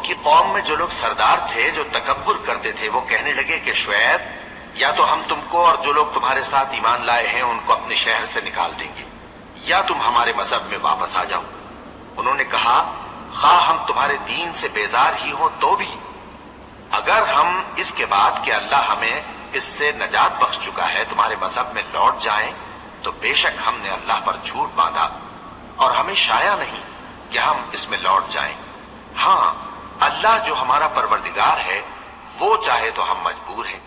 کی قوم میں جو لوگ سردار تھے جو تکبر کرتے تھے وہ کہنے لگے کہ شعیب یا تو ہم تم کو اور جو لوگ تمہارے ساتھ ایمان لائے ہیں ان کو اپنے شہر سے نکال دیں گے یا تم ہمارے مذہب میں واپس آ جاؤ۔ انہوں نے کہا خواہ ہم تمہارے دین سے بیزار ہی ہوں تو بھی، اگر ہم اس کے بعد کہ اللہ ہمیں اس سے نجات بخش چکا ہے تمہارے مذہب میں لوٹ جائیں تو بے شک ہم نے اللہ پر جھوٹ باندھا اور ہمیں شایع نہیں کہ ہم اس میں لوٹ جائیں۔ ہاں اللہ جو ہمارا پروردگار ہے وہ چاہے تو ہم مجبور ہیں،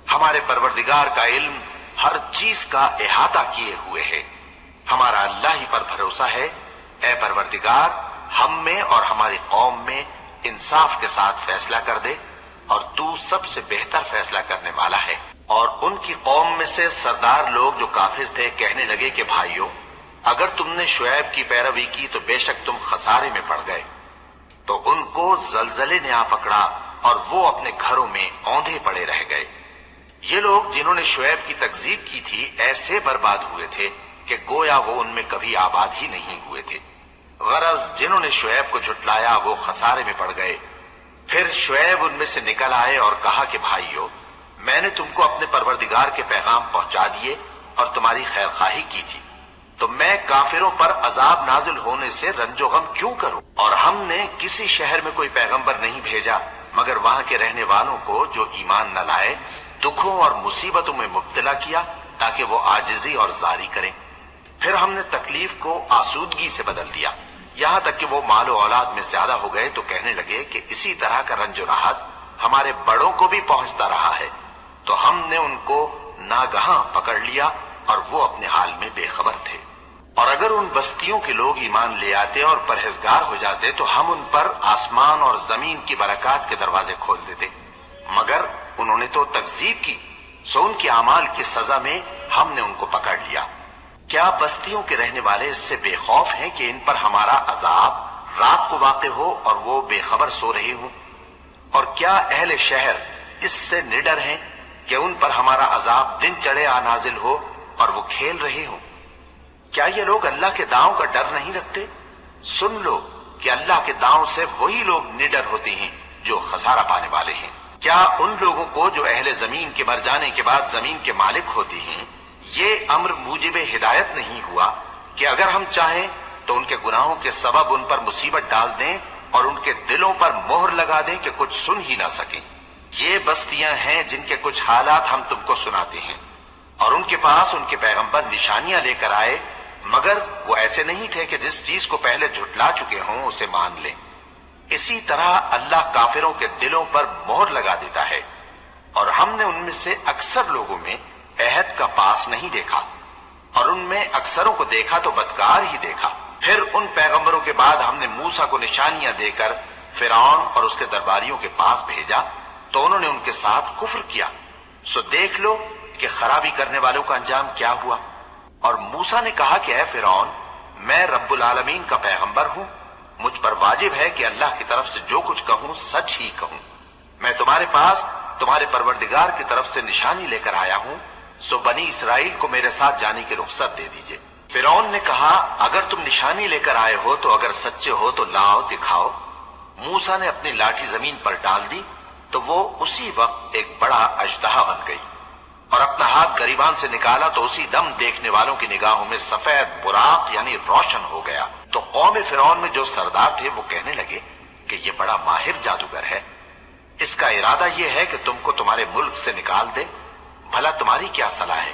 ہمارے پروردگار کا علم ہر چیز کا احاطہ کیے ہوئے ہے، ہمارا اللہ ہی پر بھروسہ ہے۔ اے پروردگار ہم میں اور ہماری قوم میں انصاف کے ساتھ فیصلہ کر دے اور تو سب سے بہتر فیصلہ کرنے والا ہے۔ اور ان کی قوم میں سے سردار لوگ جو کافر تھے کہنے لگے کہ بھائیو اگر تم نے شعیب کی پیروی کی تو بے شک تم خسارے میں پڑ گئے۔ تو ان کو زلزلے نے آ پکڑا اور وہ اپنے گھروں میں اوندھے پڑے رہ گئے۔ یہ لوگ جنہوں نے شعیب کی تکذیب کی تھی ایسے برباد ہوئے تھے کہ گویا وہ ان میں کبھی آباد ہی نہیں ہوئے تھے۔ غرض جنہوں نے شعیب کو جھٹلایا وہ خسارے میں پڑ گئے۔ پھر شعیب ان میں سے نکل آئے اور کہا کہ بھائیو میں نے تم کو اپنے پروردگار کے پیغام پہنچا دیے اور تمہاری خیر خواہی کی تھی، تو میں کافروں پر عذاب نازل ہونے سے رنج و غم کیوں کروں؟ اور ہم نے کسی شہر میں کوئی پیغمبر نہیں بھیجا مگر وہاں کے رہنے والوں کو جو ایمان نہ لائے دکھوں اور مصیبتوں میں مبتلا کیا تاکہ وہ عاجزی اور زاری کریں۔ پھر ہم نے تکلیف کو آسودگی سے بدل دیا، یہاں تک کہ وہ مال و اولاد میں زیادہ ہو گئے تو کہنے لگے کہ اسی طرح کا رنج و راحت ہمارے بڑوں کو بھی پہنچتا رہا ہے، تو ہم نے ان کو ناگہاں پکڑ لیا اور وہ اپنے حال میں بے خبر تھے۔ اور اگر ان بستیوں کے لوگ ایمان لے آتے اور پرہیزگار ہو جاتے تو ہم ان پر آسمان اور زمین کی برکات کے دروازے کھول دیتے، مگر انہوں نے تو تکذیب کی، سو ان کے اعمال کی سزا میں ہم نے ان کو پکڑ لیا۔ کیا بستیوں کے رہنے والے اس سے بے خوف ہیں کہ ان پر ہمارا عذاب رات کو واقع ہو اور وہ بے خبر سو رہے ہوں؟ اور کیا اہل شہر اس سے نڈر ہیں کہ ان پر ہمارا عذاب دن چڑھے آ نازل ہو اور وہ کھیل رہے ہوں؟ کیا یہ لوگ اللہ کے داؤں کا ڈر نہیں رکھتے؟ سن لو کہ اللہ کے داؤں سے وہی لوگ نڈر ہوتے ہیں جو خسارہ پانے والے ہیں۔ کیا ان لوگوں کو جو اہل زمین کے مر جانے کے بعد زمین کے مالک ہوتے ہیں یہ امر موجب ہدایت نہیں ہوا کہ اگر ہم چاہیں تو ان کے گناہوں کے سبب ان پر مصیبت ڈال دیں اور ان کے دلوں پر مہر لگا دیں کہ کچھ سن ہی نہ سکیں؟ یہ بستیاں ہیں جن کے کچھ حالات ہم تم کو سناتے ہیں، اور ان کے پاس ان کے پیغمبر نشانیاں لے کر آئے مگر وہ ایسے نہیں تھے کہ جس چیز کو پہلے جھٹلا چکے ہوں اسے مان لیں۔ اسی طرح اللہ کافروں کے دلوں پر مہر لگا دیتا ہے، اور ہم نے ان میں سے اکثر لوگوں میں عہد کا پاس نہیں دیکھا، اور ان میں اکثروں کو دیکھا تو بدکار ہی دیکھا۔ پھر ان پیغمبروں کے بعد ہم نے موسیٰ کو نشانیاں دے کر فرعون اور اس کے درباریوں کے پاس بھیجا تو انہوں نے ان کے ساتھ کفر کیا، سو دیکھ لو کہ خرابی کرنے والوں کا انجام کیا ہوا۔ اور موسیٰ نے کہا کہ اے فرعون میں رب العالمین کا پیغمبر ہوں، مجھ پر واجب ہے کہ اللہ کی طرف سے جو کچھ کہوں سچ ہی کہوں، میں تمہارے پاس تمہارے پروردگار کی طرف سے نشانی لے کر آیا ہوں، سو بنی اسرائیل کو میرے ساتھ جانے کی رخصت دے دیجئے۔ فرعون نے کہا اگر تم نشانی لے کر آئے ہو تو اگر سچے ہو تو لاؤ دکھاؤ۔ موسیٰ نے اپنی لاٹھی زمین پر ڈال دی تو وہ اسی وقت ایک بڑا اژدہا بن گئی، اور اپنا ہاتھ گریبان سے نکالا تو اسی دم دیکھنے والوں کی نگاہوں میں سفید براق یعنی روشن ہو گیا۔ تو قوم فرعون میں جو سردار تھے وہ کہنے لگے کہ یہ بڑا ماہر جادوگر ہے، اس کا ارادہ یہ ہے کہ تم کو تمہارے ملک سے نکال دے، بھلا تمہاری کیا صلاح ہے؟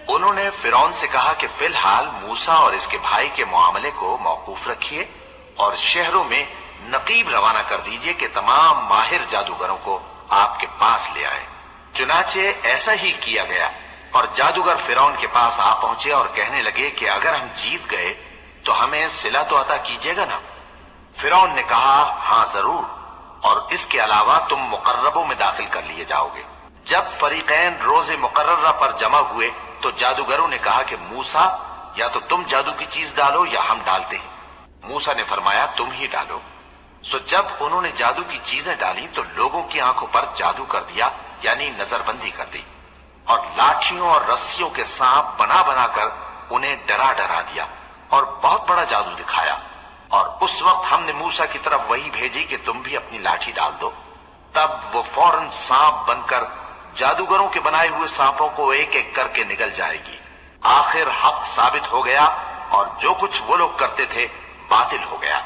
انہوں نے فرعون سے کہا کہ فی الحال موسیٰ اور اس کے بھائی کے معاملے کو موقوف رکھیے اور شہروں میں نقیب روانہ کر دیجئے کہ تمام ماہر جادوگروں کو آپ کے پاس لے آئے۔ چنانچہ ایسا ہی کیا گیا، اور جادوگر فرعون کے پاس آ پہنچے اور کہنے لگے کہ اگر ہم جیت گئے تو ہمیں صلہ تو عطا کیجیے گا نا؟ فرعون نے کہا ہاں ضرور، اور اس کے علاوہ تم مقربوں میں داخل کر لیے جاؤ گے۔ جب فریقین روز مقررہ پر جمع ہوئے تو جادوگروں نے کہا کہ موسیٰ یا تو تم جادو کی چیز ڈالو یا ہم ڈالتے ہیں۔ موسیٰ نے فرمایا تم ہی ڈالو۔ سو جب انہوں نے جادو کی چیزیں ڈالی تو لوگوں کی آنکھوں پر جادو کر دیا یعنی نظر بندی کر دی، اور لاٹھیوں اور رسیوں کے سانپ بنا بنا کر انہیں ڈرا ڈرا دیا اور بہت بڑا جادو دکھایا۔ اور اس وقت ہم نے موسیٰ کی طرف وحی بھیجی کہ تم بھی اپنی لاٹھی ڈال دو، تب وہ فوراً سانپ بن کر جادوگروں کے بنائے ہوئے سانپوں کو ایک ایک کر کے نگل جائے گی۔ آخر حق ثابت ہو گیا اور جو کچھ وہ لوگ کرتے تھے باطل ہو گیا۔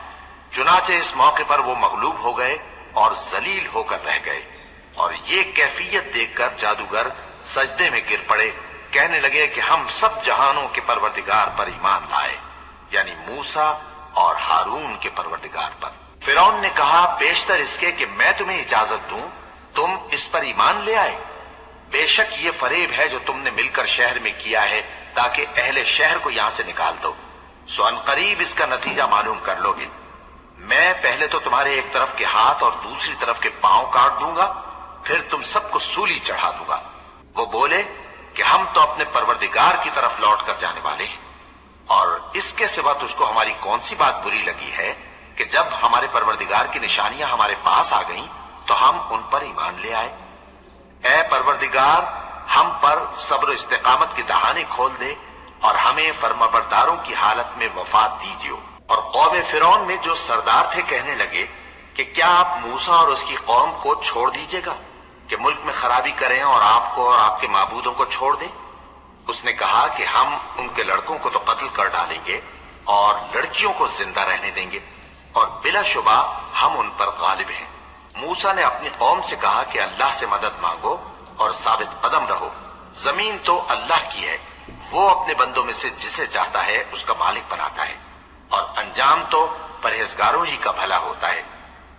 چنانچہ اس موقع پر وہ مغلوب ہو گئے اور ذلیل ہو کر رہ گئے، اور یہ کیفیت دیکھ کر جادوگر سجدے میں گر پڑے، کہنے لگے کہ ہم سب جہانوں کے پروردگار پر ایمان لائے، یعنی موسیٰ اور ہارون کے پروردگار پر۔ فرعون نے کہا بیشتر اس کے کہ میں تمہیں اجازت دوں تم اس پر ایمان لے آئے، بے شک یہ فریب ہے جو تم نے مل کر شہر میں کیا ہے تاکہ اہل شہر کو یہاں سے نکال دو، سو ان قریب اس کا نتیجہ معلوم کر لو گے۔ میں پہلے تو تمہارے ایک طرف کے ہاتھ اور دوسری طرف کے پاؤں کاٹ دوں گا، پھر تم سب کو سولی چڑھا دوں گا۔ وہ بولے کہ ہم تو اپنے پروردگار کی طرف لوٹ کر جانے والے ہیں، اور اس کے سوا تجھ کو ہماری کون سی بات بری لگی ہے کہ جب ہمارے پروردگار کی نشانیاں ہمارے پاس آ گئیں تو ہم ان پر ایمان لے آئے۔ اے پروردگار، ہم پر صبر و استقامت کی دہانیں کھول دے اور ہمیں فرمانبرداروں کی حالت میں وفات دیجیو۔ اور قوم فرعون میں جو سردار تھے کہنے لگے کہ کیا آپ موسیٰ اور اس کی قوم کو چھوڑ دیجیے گا کہ ملک میں خرابی کریں اور آپ کو اور آپ کے معبودوں کو چھوڑ دیں؟ اس نے کہا کہ ہم ان کے لڑکوں کو تو قتل کر ڈالیں گے اور لڑکیوں کو زندہ رہنے دیں گے، اور بلا شبہ ہم ان پر غالب ہیں۔ موسیٰ نے اپنی قوم سے کہا کہ اللہ سے مدد مانگو اور ثابت قدم رہو، زمین تو اللہ کی ہے، وہ اپنے بندوں میں سے جسے چاہتا ہے اس کا مالک بناتا ہے، اور انجام تو پرہیزگاروں ہی کا بھلا ہوتا ہے۔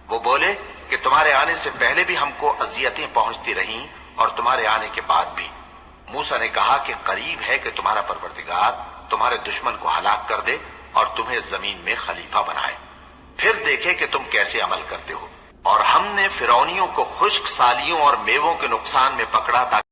وہ بولے کہ تمہارے آنے سے پہلے بھی ہم کو اذیتیں پہنچتی رہیں اور تمہارے آنے کے بعد بھی۔ موسیٰ نے کہا کہ قریب ہے کہ تمہارا پروردگار تمہارے دشمن کو ہلاک کر دے اور تمہیں زمین میں خلیفہ بنائے، پھر دیکھے کہ تم کیسے عمل کرتے ہو۔ اور ہم نے فرعونیوں کو خشک سالیوں اور میووں کے نقصان میں پکڑا تاکہ